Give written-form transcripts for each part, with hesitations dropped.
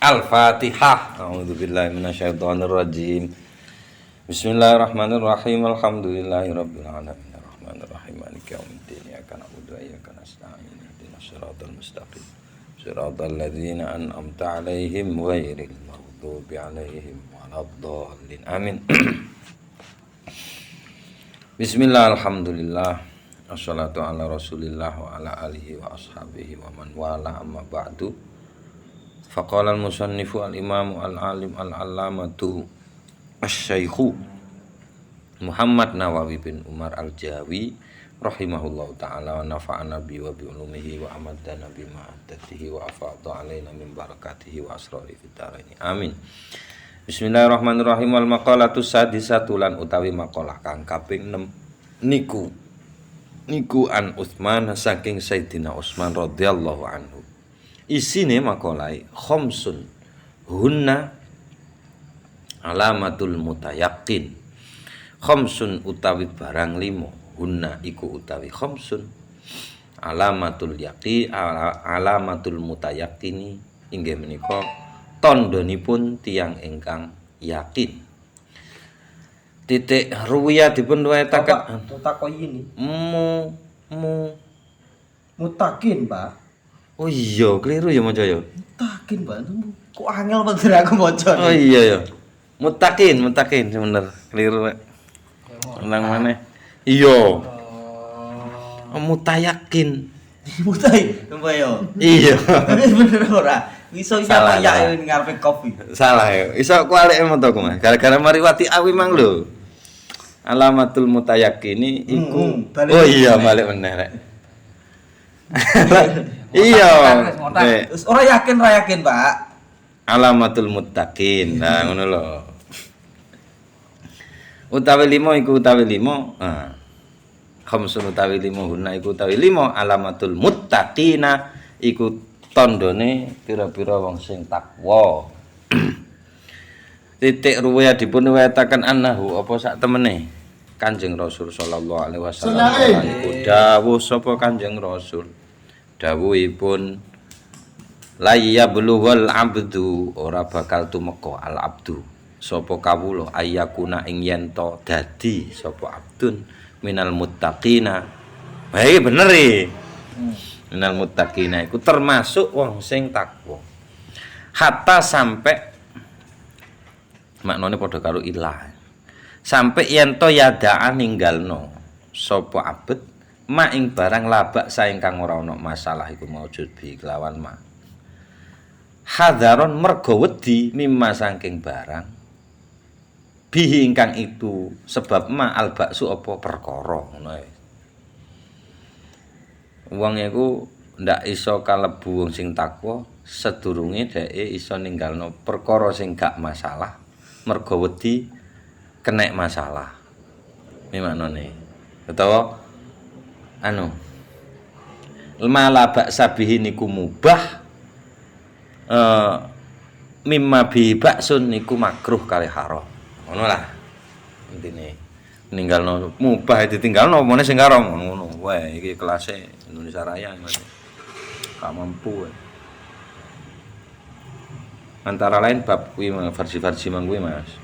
Al-Fatihah. A'udzubillahi minasyaitonirrajim. Bismillahirrahmanirrahim. Alhamdulillahirabbil alamin. Arrahmanirrahim. Maliki yaumiddin. Iyyaka na'budu wa iyyaka nasta'in. Ihdinas siratal mustaqim. Siratal ladzina an'amta 'alaihim ghairil maghdubi 'alaihim waladdallin. Amin. Bismillah, alhamdulillah. Wassalatu ala Rasulillah wa ala alihi wa ashabihi wa man wala, amma ba'du. Faqala al-musannifu al-imamu al-alim al-allamatu asy-syaikhu Muhammad Nawawi bin Umar al-Jawi rahimahullahu ta'ala wa nafa'ana bi wa bi ulumihi wa amadana bi ma'adatihi wa afadha alaina min barakatihi wa asrari fitaraini. Amin. Bismillahirrahmanirrahim. Wal maqalatu sadisatu lan utawi maqalah kang kaping 6 niku an Utsman saking Sayyidina Utsman radhiyallahu anhu. Isine makolai khamsun hunna alamatul mutayaqqin. Khamsun utawi barang limo, hunna iku utawi khamsun alamatul alamatul mutayaqqini inggih menika tandhanipun tiyang ingkang yakin. Titik ruwiyah dipun riwayataken takoyi ini mutakin, Pak. Oh iya, keliru ya maca ya. Mutakin, Pak. Kok angel bener aku maca. Oh iya ya. Mutakin bener. Keliru, Pak. Nang maneh? Iya. Mutayakin. Mutai, mbak yo. Iya. Bener ora? Iso Salah, ya salah. ngarepe kopi. Salah ya. Iso kualike motoku, Mas. Gara-gara mariwati awi mang lho. Alamatul mutayakini iku. Oh iya, balik meneh rek. Iya. Terus ora yakin, Pak. Alamatul muttaqin. Nah, ngono lho. Utawi 5 iku utawi 5. Nah. Khamsun utawi 5 huna iku utawi 5 alamatul muttaqina iku tandane pira-pira wong sing takwa. Titik ruwaya dipun riwayataken annahu apa sak temene Kanjeng Rasul sallallahu alaihi wasallam iku dawuh sapa Kanjeng Rasul. Dawuhipun la yablughul abdu ora bakal tumeka al abdu sapa kawula ayakuna ing yen to dadi sapa abdun minal muttaqina. Bae bener e. Minal muttaqina iku termasuk wong sing takwa. Hatta sampai maknane padha karo ilah. Sampai yen to yadaan ninggalno sapa abet ma ing barang labak saengkang ora ana masalah iku maujud bi kelawan ma. Hadaron mergo wedi mimma saking barang bihi ingkang itu sebab ma albaksu apa perkara ngono ae. Wong iku ndak iso kalebu wong sing takwa sedurunge dheke iso ninggalno perkara sing gak masalah mergo wedi kenek masalah. Iki maknane. Utawa malabak sabihi niku mubah mimma bi baksun niku makruh kali haram. Ngono lah intine. Ninggalno mubah ditinggalno omone sing haram ngono. Wah, iki kelasé Indonesia Raya Mas. Gak mampu. Antara lain bab kuwi versi-versi mang kuwi Mas.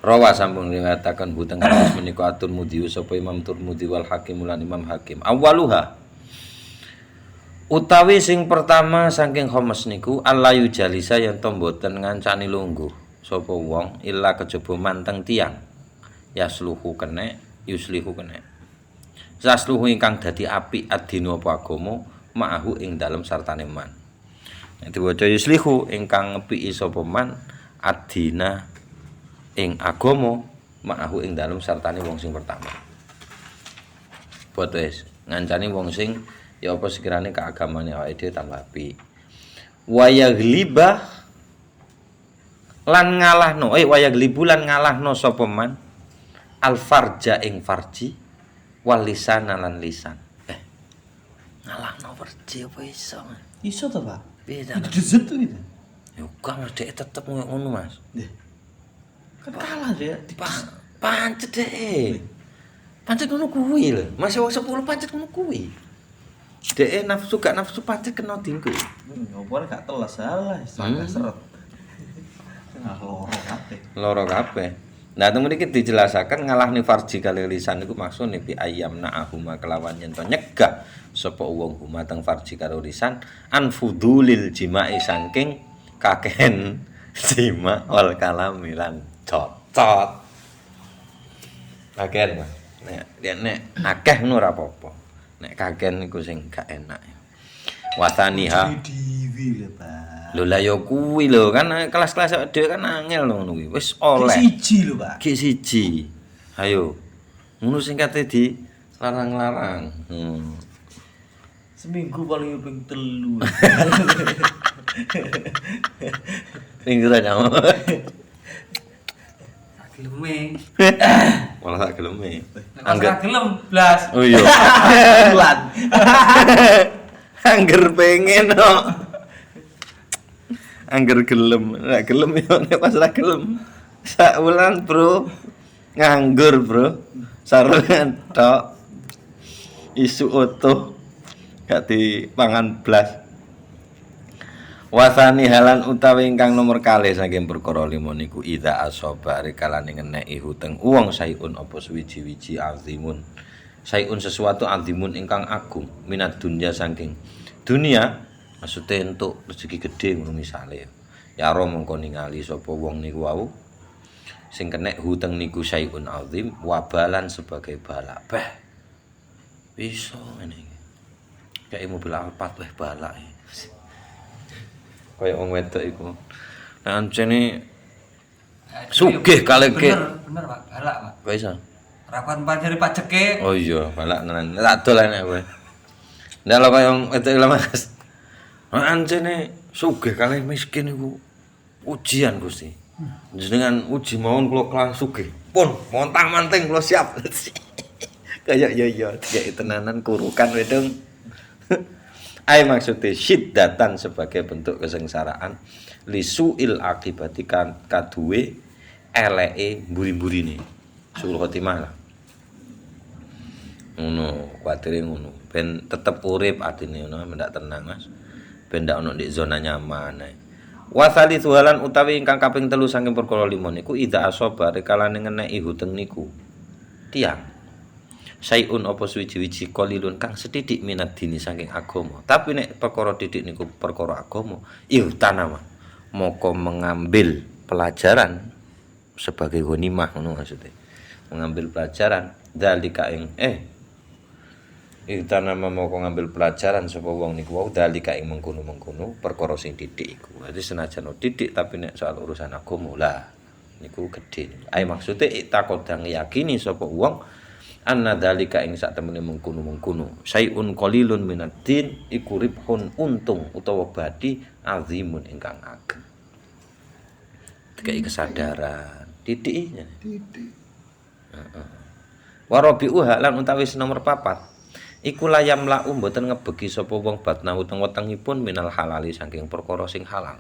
Rawa sampun riwayataken hu teng hadis menika At-Tirmidzi sapa Imam Tirmidzi wal Hakim lan Imam Hakim. Awaluha utawi sing pertama saking khamis niku allayu jalisa yen to mboten ngancani lungguh sapa wong illa kejaba manteng tiyang yasluhu kene yuslihu kene. Zasluhu ingkang dadi apik adina apa agama ma'ahu ing dalem sartane man. Nek diwaca yuslihu ingkang ngepiki sapa man adina ing agama ma'ahu ing dalem sartane wong sing pertama. Buat wis ngancani wong sing ya apa sekirane keagamane awake dhewe tambah apik. Wa yaghliba lan ngalahno wa yaghlibu lan ngalahno sapa man al farja ing farji wal lisan lan lisan. Ngalahno farji apa iso? Iso to, Pak? Beda. Itu dezet tuh itu. Ya kang dhek tetep ngono Mas. Kan kalah dia. Pancet deh. Pancet ngono kuwi lho. Masih wong 10 pancet ngono kuwi. Dek nafsu gak nafsu pacet kena dingku. Ngopo gak teles salah, sangat seret. Nah, Loro kabeh. Nah, temu iki dijelasaken ngalahne farji kali lisan iku maksudne bi ayyam na'ahuma kelawan yen to nyegah sapa wong huma teng farji karo lisan anfudulil jima'i saking kaken jima wal kalami lan cocot. Kaken, Mas. Nek akeh ngono ora apa-apa. Nek kaken iku sing gak enak. Wasaniha Dewi lho, Pak. lho lah ya kuwi lho kan kelas-kelas dhewe kan angel ngono kuwi. Wis oleh. Siji lho, Pak. Ki siji. Ayo. Ngono sing kate di larang-larang. Seminggu paling ping 3. Pinggir aja. Geleme. Malah tak geleme. Angger gelem blas. Oh iya. Bulan. Angger pengen kok. Angger gelem, nek gelem yo nek pas ra gelem. Sak wulan, Bro. Nganggur, Bro. Sarungan tok. Isu utuh gak dipangan blas. Wasani halan utawi ingkang nomor kalih saking perkara 5 niku idza asaba rikalane ngeneki huteng wong sayun apa suwiji-wiji azimun. Sayun sesuatu azimun ingkang agung minat dunya saking dunia maksudnya entuk rezeki gede ngono misale. Ya ro mengko ningali sapa wong niku wau sing kenek huteng niku sayun azim wabalan sebagai balak. Beh. Bisa ngene iki. Kayak mobil Alphard weh balak. Kaya wong wedok iku. Nek ancene sugih kaleke. Bener, Pak. Galak, Pak. Kok iso? Rapat pancari pajeke. Oh iya, balak tenan. Tak dol enek kowe. Ndak lho kaya wong wedok lho Mas. Nek ancene sugih kalih miskin iku ujian Gusti. Jenengan uji mawon kula kelang sugih. Pun montang-manting kula siap. Kayak ya kayak tenanan kurukan wedong. Ai maksudnya syiddatan sebagai bentuk kesengsaraan lisuil akibati kaduwe eleke mburi-mburine sul khotimah lah ngono kuatire ngono ben tetep urip atine ngono mendak tenang Mas ben ndak ono di zona nyaman ae wasali suhalan utawi ingkang kaping 3 saking perkara 5 niku idza asaba rekalane ngeneki huteng niku tiang sayun apa suwiji-wiji qalilun kang setitik minat dini saking agama. Tapi nek perkara titik niku perkara agama, tanama moko mengambil pelajaran sebagai ghanimah ngono maksudnya. Mengambil pelajaran dalika ing tanama moko ngambil pelajaran sapa wong niku wau dalika ing mengkono-mengkono perkara sing titik iku. Dadi senajan titik tapi nek soal urusan agama lah niku gedhe. Ai maksude takodang yakini sapa wong anna dalika ing sak temene mengkono-mengkono sayun qalilun minaddin iku ribhun untung utawa badi azimun ingkang ageng. Dikai kesadaran titik. Heeh. Wa rabi'uha lan utawi nomor 4 iku layam lau mboten ngebegi sapa wong batna uteng wetengipun minal halali saking perkara sing halal.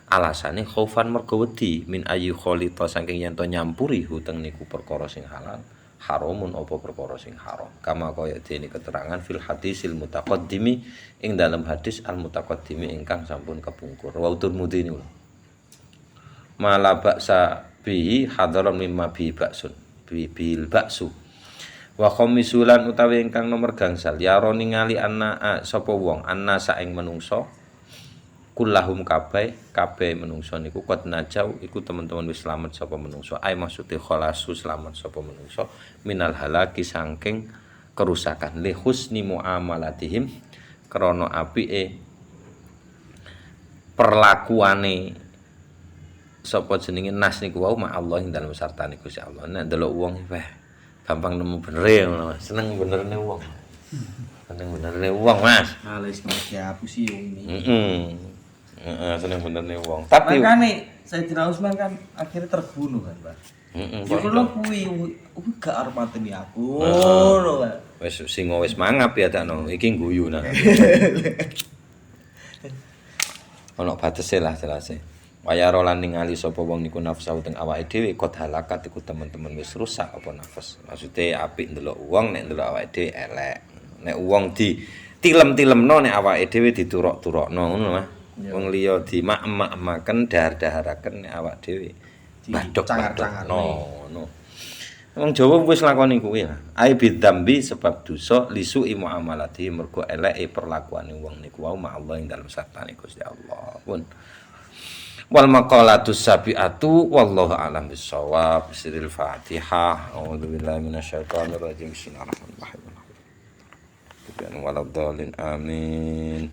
Alasane khaufan mergo wedi min ayu khalita saking yen to nyampuri huteng niku perkara sing halal. Haramun apa perkara sing haram kama kaya dene keterangan fil hadisil mutaqaddimi ing dalam hadis al mutaqaddimi ingkang sampun kepungkur wa Tirmidzi niku mala baksa bihi hadaron mimma bi baksun bil baksu wa khamisulan utawi ingkang nomor gangsal ya ro ningali anna sapa wong anna saing menungso kullahum kabeh menungso niku qad najau iku teman-teman wis slamet sapa menungso ai maksude khalasu slamet sapa menungso minal halaki saking kerusakan li husni muamalatihim krana apike perlakuane sapa jenenge nas niku wau ma Allah ing dalem sartane Gusti Allah nek ndelok wong weh gampang nemu benere ngono seneng benerne wong seneng benerne wong Mas Males ngapus sih ini. Seneng bener nih wong. Tapi makane Sayyidina Utsman kan akhirnya terbunuh kan, Pak. Ya kalau kuwi gak arep mateni aku. Ngono kan. Wis singo wis mangap ya takno. Iki guyu nah. Ono batese lah jelase. Wayaro lan ningali sapa wong niku nafsu teng awake dhewe kod halakat iku teman-teman wis rusak apa nafas. Maksude apik ndelok wong nek ndelok awake dhewe elek. Nek wong tilem-tilemno nek awake dhewe diturok-turokno ngono Mas. Wong liya dimak-mak-maken dahar-daharaken nek awak dhewe badhok-badhokno ngono. Wong Jawa wis lakoni kuwi lah. Ai bidzambi sebab dosa lisu muamalati mergo eleke perlakuane wong niku wau ma Allah ing dalem satane Gusti Allah. Pun. Wal maqalatus sabiatu wallahu a'lam bissawab. Siril Fatihah. A'udzubillahi minasyaitonir rajim. Bismillahirrahmanirrahim. Waladhdallin amin.